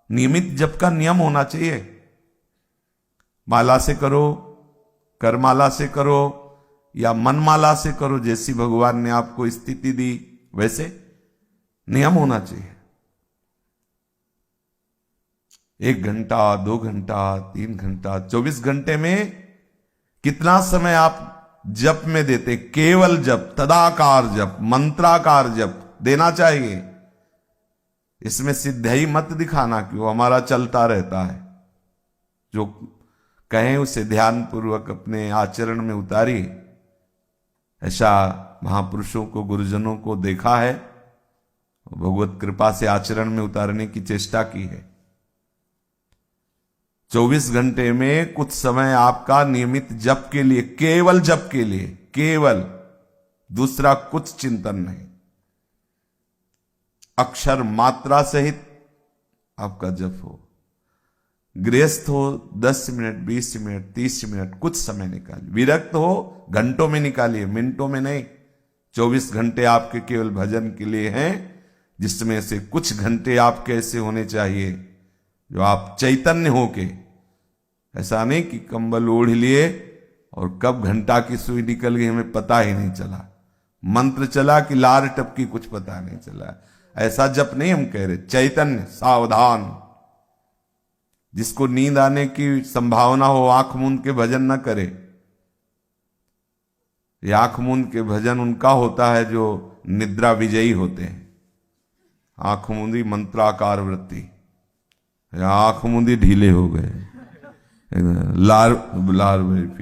नियमित जप का नियम होना चाहिए। माला से करो, करमाला से करो या मनमाला से करो, जैसी भगवान ने आपको स्थिति दी वैसे नियम होना चाहिए। 1 घंटा, 2 घंटा, 3 घंटा, 24 घंटे में कितना समय आप जप में देते? केवल जप, तदाकार जप, मंत्राकार जप देना चाहिए। इसमें सिद्धि मत दिखाना कि वो हमारा चलता रहता है। जो कहें उसे ध्यान पूर्वक अपने आचरण में उतारिए। ऐसा महापुरुषों को, गुरुजनों को देखा है, भगवत कृपा से आचरण में उतारने की चेष्टा की है। 24 घंटे में कुछ समय आपका नियमित जप के लिए, केवल जप के लिए, केवल, दूसरा कुछ चिंतन नहीं, अक्षर मात्रा सहित आपका जप हो। गृहस्थ हो 10 मिनट, 20 मिनट, 30 मिनट, कुछ समय निकालिए। विरक्त हो घंटों में निकालिए, मिनटों में नहीं। 24 घंटे आपके केवल भजन के लिए हैं, जिसमें से कुछ घंटे आपके ऐसे होने चाहिए जो आप चैतन्य होके, ऐसा नहीं कि कंबल ओढ़ लिए और कब घंटा की सुई निकल गई हमें पता ही नहीं चला, मंत्र चला कि लार टपकी कुछ पता नहीं चला। ऐसा जप नहीं हम कह रहे। चैतन्य, सावधान। जिसको नींद आने की संभावना हो आंख मूंद के भजन न करे। ये आंख मूंद के भजन उनका होता है जो निद्रा विजयी होते हैं। आंख मूंदी मंत्राकार वृत्ति, आंख मूंदी ढीले हो गए, लार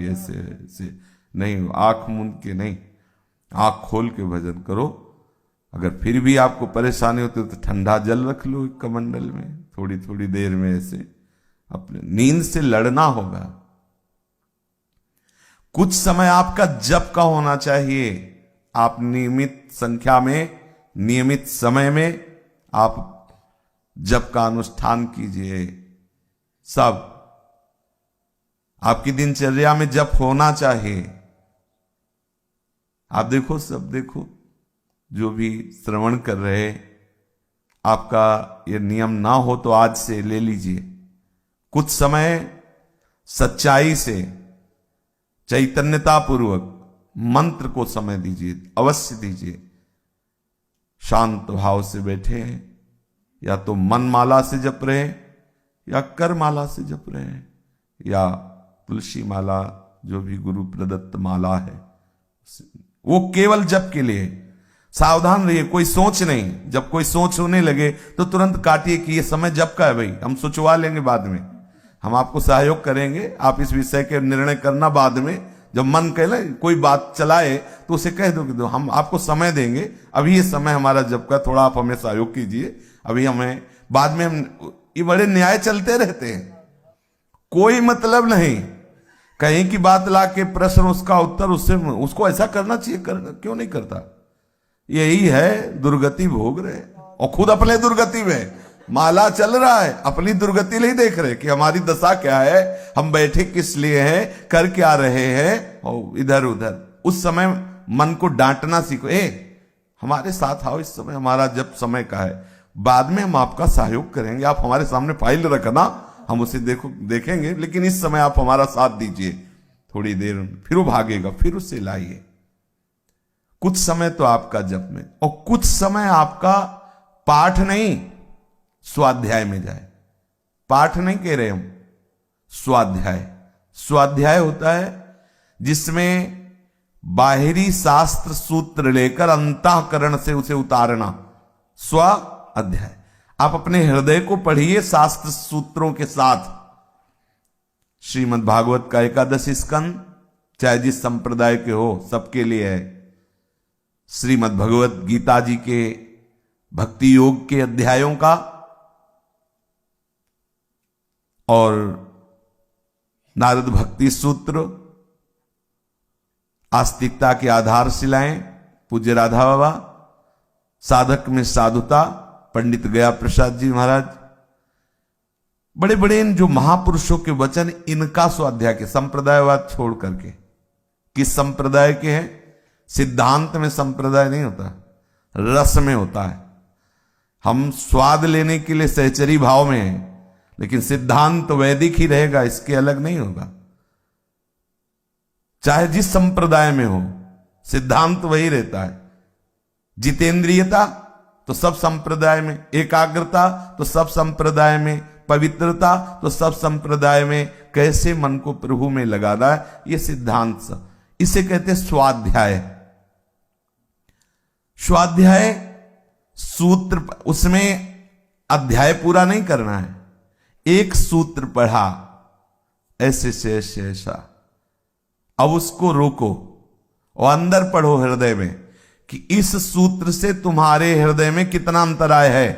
ऐसे नहीं, आंख मूंद के नहीं, आंख खोल के भजन करो। अगर फिर भी आपको परेशानी होती है तो ठंडा जल रख लो एक कमंडल में, थोड़ी थोड़ी देर में ऐसे अपने नींद से लड़ना होगा। कुछ समय आपका जप का होना चाहिए। आप नियमित संख्या में, नियमित समय में आप जप का अनुष्ठान कीजिए। सब आपकी दिनचर्या में जप होना चाहिए। आप देखो, सब देखो, जो भी श्रवण कर रहे, आपका ये नियम ना हो तो आज से ले लीजिए। कुछ समय सच्चाई से, चैतन्यता पूर्वक मंत्र को समय दीजिए, अवश्य दीजिए। शांत भाव से बैठे हैं, या तो मनमाला से जप रहे या करमाला से जप रहे हैं, या तुलसी माला, जो भी गुरु प्रदत्त माला है, वो केवल जप के लिए। सावधान रहिए, कोई सोच नहीं। जब कोई सोच होने लगे तो तुरंत काटिए कि ये समय जप का है, भाई हम सोचवा लेंगे बाद में, हम आपको सहयोग करेंगे, आप इस विषय के निर्णय करना बाद में। जब मन कहे कोई बात चलाए तो उसे कह दो कि दो हम आपको समय देंगे, अभी ये समय हमारा जप का, थोड़ा आप हमें सहयोग कीजिए, अभी हमें, बाद में हम। ये बड़े न्याय चलते रहते हैं, कोई मतलब नहीं। कहीं की बात ला के प्रश्न, उसका उत्तर, उससे उसको ऐसा करना चाहिए, क्यों नहीं करता? यही है, दुर्गति भोग रहे और खुद अपने दुर्गति में। माला चल रहा है, अपनी दुर्गति नहीं देख रहे कि हमारी दशा क्या है, हम बैठे किस लिए हैं, कर क्या रहे हैं, और इधर उधर। उस समय मन को डांटना सीखो, हमारे साथ आओ, इस समय हमारा जब समय का है, बाद में हम आपका सहयोग करेंगे, आप हमारे सामने फाइल रखना, हम उसे देखेंगे, लेकिन इस समय आप हमारा साथ दीजिए। थोड़ी देर फिर वो भागेगा, फिर उसे लाइए। कुछ समय तो आपका जप में, और कुछ समय आपका पाठ नहीं, स्वाध्याय में जाए। पाठ नहीं कह रहे हम, स्वाध्याय। स्वाध्याय होता है जिसमें बाहरी शास्त्र सूत्र लेकर अंतःकरण से उसे उतारना, स्व अध्याय। आप अपने हृदय को पढ़िए शास्त्र सूत्रों के साथ। श्रीमद् भागवत का 11 स्कंद, चाहे जिस संप्रदाय के हो, सबके लिए है। श्रीमद् भगवत गीता जी के भक्ति योग के अध्यायों का, और नारद भक्ति सूत्र, आस्तिकता की आधारशिलाएं, पूज्य राधा बाबा, साधक में साधुता, पंडित गया प्रसाद जी महाराज, बड़े बड़े इन जो महापुरुषों के वचन, इनका स्वाध्याय के, संप्रदायवाद छोड़ करके। किस संप्रदाय के हैं? सिद्धांत में संप्रदाय नहीं होता, रस में होता है। हम स्वाद लेने के लिए सहचरी भाव में हैं, लेकिन सिद्धांत वैदिक ही रहेगा, इसके अलग नहीं होगा। चाहे जिस संप्रदाय में हो, सिद्धांत वही रहता है। जितेंद्रियता तो सब संप्रदाय में, एकाग्रता तो सब संप्रदाय में, पवित्रता तो सब संप्रदाय में। कैसे मन को प्रभु में लगाना है, यह सिद्धांत सब, इसे कहते हैं स्वाध्याय। स्वाध्याय सूत्र, उसमें अध्याय पूरा नहीं करना है, एक सूत्र पढ़ा ऐसे से ऐसा, अब उसको रोको और अंदर पढ़ो हृदय में कि इस सूत्र से तुम्हारे हृदय में कितना अंतराय है।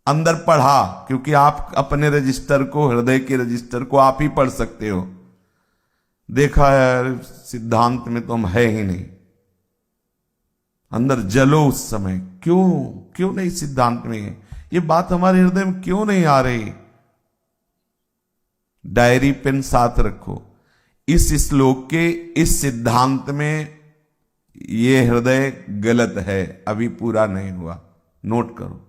अंदर पढ़ा, क्योंकि आप अपने रजिस्टर को, हृदय के रजिस्टर को आप ही पढ़ सकते हो। देखा है सिद्धांत में तो हम है ही नहीं, अंदर जलो उस समय। क्यों नहीं सिद्धांत में है? ये बात हमारे हृदय में क्यों नहीं आ रही? डायरी पेन साथ रखो, इस श्लोक के इस सिद्धांत में ये हृदय गलत है, अभी पूरा नहीं हुआ, नोट करो।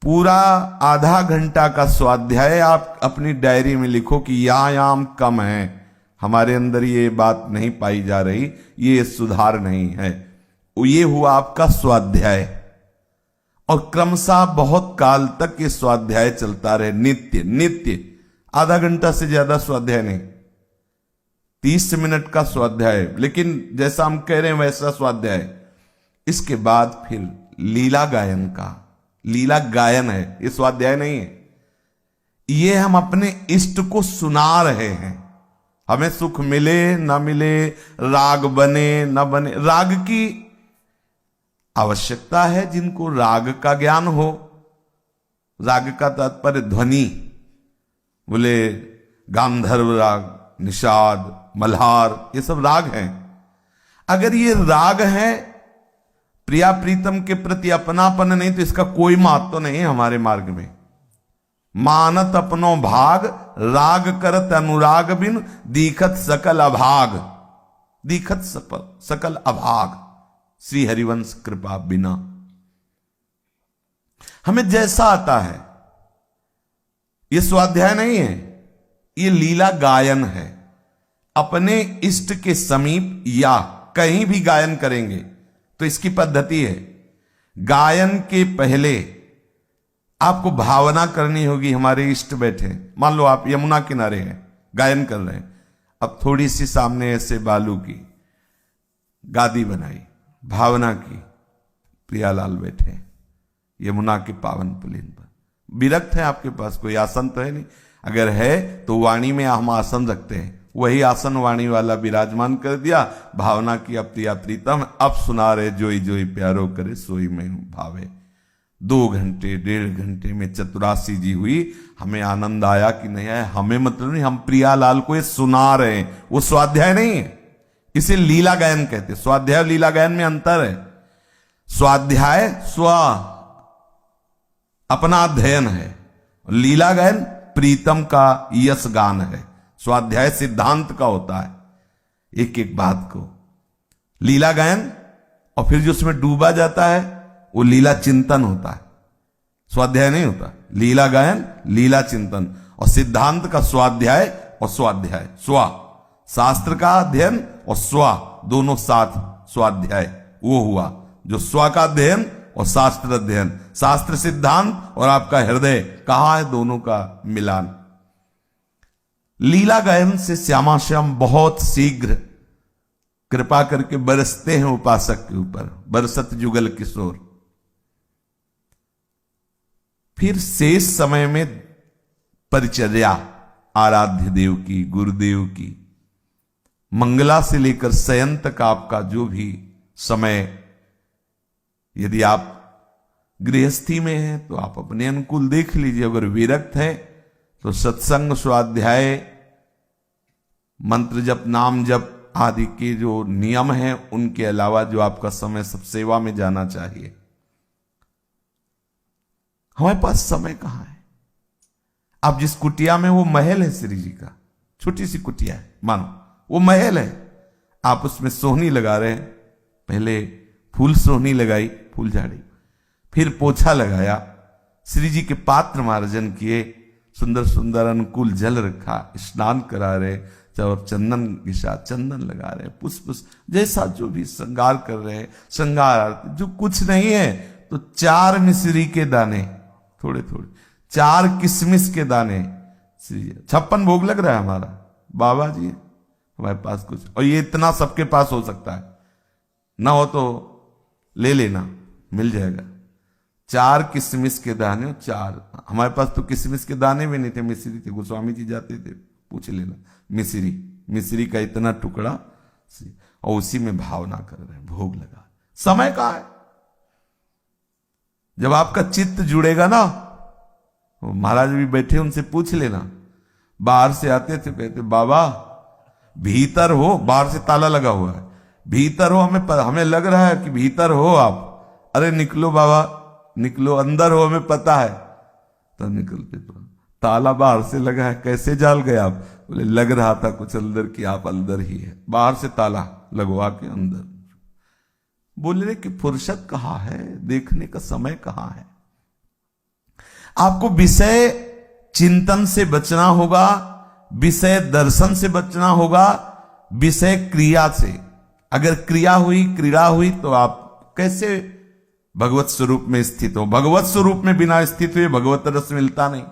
पूरा आधा घंटा का स्वाध्याय आप अपनी डायरी में लिखो कि याम कम है, हमारे अंदर ये बात नहीं पाई जा रही, ये सुधार नहीं है। ये हुआ आपका स्वाध्याय। और क्रमशः बहुत काल तक ये स्वाध्याय चलता रहे, नित्य। आधा घंटा से ज्यादा स्वाध्याय नहीं, 30 मिनट का स्वाध्याय, लेकिन जैसा हम कह रहे हैं वैसा स्वाध्याय। इसके बाद फिर लीला गायन का, लीला गायन है, ये स्वाध्याय नहीं है। ये हम अपने इष्ट को सुना रहे हैं, हमें सुख मिले ना मिले, राग बने ना बने। राग की आवश्यकता है जिनको राग का ज्ञान हो। राग का तात्पर्य ध्वनि, बोले गांधर्व राग, निषाद, मल्हार, ये सब राग हैं। अगर ये राग है, प्रिया प्रीतम के प्रति अपनापन नहीं, तो इसका कोई महत्व तो नहीं है हमारे मार्ग में। मानत अपनो भाग, राग करत अनुराग बिन, दीखत सकल अभाग। दीखत सकल अभाग, श्री हरिवंश कृपा बिना। हमें जैसा आता है, ये स्वाध्याय नहीं है, ये लीला गायन है। अपने इष्ट के समीप या कहीं भी गायन करेंगे तो इसकी पद्धति है, गायन के पहले आपको भावना करनी होगी, हमारे इष्ट बैठे। मान लो आप यमुना किनारे हैं, गायन कर रहे हैं, अब थोड़ी सी सामने ऐसे बालू की गादी बनाई, भावना की, प्रियालाल बैठे यमुना के पावन पुलिन पर। विरक्त है आपके पास, कोई आसन तो है नहीं, अगर है तो वाणी में हम आसन रखते हैं, वही आसन वाणी वाला विराजमान कर दिया, भावना की प्रिया प्रीतम अब सुना रहे, जोई जोई प्यारो करे सोई में भावे। 2 घंटे 1.5 घंटे में चतुरासी जी हुई, हमें आनंद आया कि नहीं आया हमें मतलब नहीं, हम प्रियालाल को ये सुना रहे हैं, वो स्वाध्याय नहीं है। इसे लीला गायन कहते। स्वाध्याय और लीला गायन में अंतर है। स्वाध्याय स्व अपना अध्ययन है, लीला गायन प्रीतम का यश गान है। स्वाध्याय सिद्धांत का होता है, एक एक बात को। लीला गायन और फिर जो उसमें डूबा जाता है वो लीला चिंतन होता है, स्वाध्याय नहीं होता। लीला गायन, लीला चिंतन। और सिद्धांत का स्वाध्याय और स्वाध्याय, स्व शास्त्र का अध्ययन और स्व दोनों साथ स्वाध्याय, वो हुआ जो स्व का अध्ययन और शास्त्र अध्ययन। शास्त्र सिद्धांत और आपका हृदय कहां है, दोनों का मिलान। लीला गायन से श्यामा श्याम बहुत शीघ्र कृपा करके बरसते हैं उपासक के ऊपर, बरसत जुगल किशोर। फिर शेष समय में परिचर्या आराध्य देव की, गुरुदेव की, मंगला से लेकर शयन तक आपका जो भी समय, यदि आप गृहस्थी में हैं तो आप अपने अनुकूल देख लीजिए। अगर विरक्त है तो सत्संग, स्वाध्याय, मंत्र जप, नाम जप आदि के जो नियम हैं उनके अलावा जो आपका समय सब सेवा में जाना चाहिए। हमारे पास समय कहां है? आप जिस कुटिया में, वो महल है श्री जी का, छोटी सी कुटिया है मानो, वो महल है। आप उसमें सोहनी लगा रहे हैं, पहले फूल सोहनी लगाई, फूल झाड़ी, फिर पोछा लगाया, श्री जी के पात्र मार्जन किए, सुंदर सुंदर अनुकूल जल रखा, स्नान करा रहे और चंदन के साथ चंदन लगा रहे, पुष्प जैसा जो भी श्रृंगार कर रहे, श्रृंगार आरती। जो कुछ नहीं है तो 4 मिश्री के दाने, थोड़े थोड़े 4 किशमिश के दाने, 56 भोग लग रहा है हमारा, बाबा जी हमारे पास कुछ, और ये इतना सबके पास हो सकता है, ना हो तो ले लेना, मिल जाएगा। 4 किशमिश के दाने, 4, हमारे पास तो किशमिश के दाने भी नहीं थे, मिश्री थे, गोस्वामी जी जाते थे, पूछ लेना। मिश्री का इतना टुकड़ा, और उसी में भावना कर रहे हैं, भोग लगा। समय कहां है? जब आपका चित्त जुड़ेगा ना, महाराज भी बैठे, उनसे पूछ लेना। बाहर से आते थे, कहते बाबा भीतर हो, बाहर से ताला लगा हुआ है, भीतर हो, हमें लग रहा है कि भीतर हो आप। अरे निकलो बाबा, निकलो, अंदर हो, हमें पता है। तो निकलते तो ताला बाहर से लगा है, कैसे जाल गए आप? बोले लग रहा था कुछ अंदर की आप अंदर ही है, बाहर से ताला लगवा के अंदर। बोल रहे कि फुर्सत कहां है, देखने का समय कहां है। आपको विषय चिंतन से बचना होगा, विषय दर्शन से बचना होगा, विषय क्रिया से। अगर क्रिया हुई, क्रीड़ा हुई, तो आप कैसे भगवत स्वरूप में स्थित हो? भगवत स्वरूप में बिना स्थित हुए भगवत रस मिलता नहीं।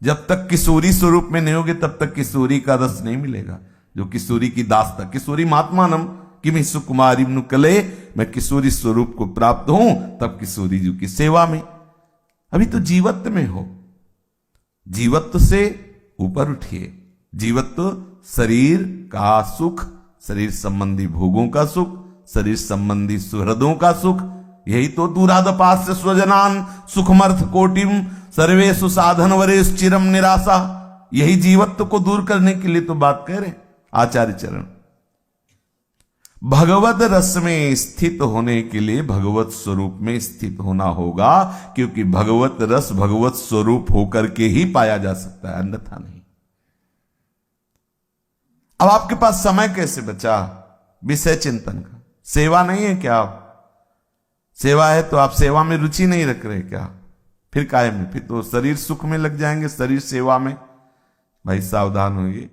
जब तक किशोरी स्वरूप में नहीं होगे तब तक किशोरी का रस नहीं मिलेगा। जो किशोरी की दास्ता, किशोरी महात्मानम किमि सुकुमारी नुकले, मैं किशोरी स्वरूप को प्राप्त हूं तब किशोरी जी की सेवा में। अभी तो जीवत्व में हो, जीवत्व से ऊपर उठिए। जीवत्व शरीर का सुख, शरीर संबंधी भोगों का सुख, शरीर संबंधी सुहृदों का सुख, यही तो दूरादपास्य स्वजनान सुखमर्थ कोटिम सर्वेषु साधन वरेश चिरम निराशा। यही जीवत्व को दूर करने के लिए तो बात कह रहे आचार्य चरण। भगवत रस में स्थित होने के लिए भगवत स्वरूप में स्थित होना होगा, क्योंकि भगवत रस भगवत स्वरूप होकर के ही पाया जा सकता है, अन्यथा नहीं। अब आपके पास समय कैसे बचा विषय चिंतन का? सेवा नहीं है क्या? आप सेवा है तो आप सेवा में रुचि नहीं रख रहे क्या? फिर काहे में? फिर तो शरीर सुख में लग जाएंगे, शरीर सेवा में। भाई सावधान होइए।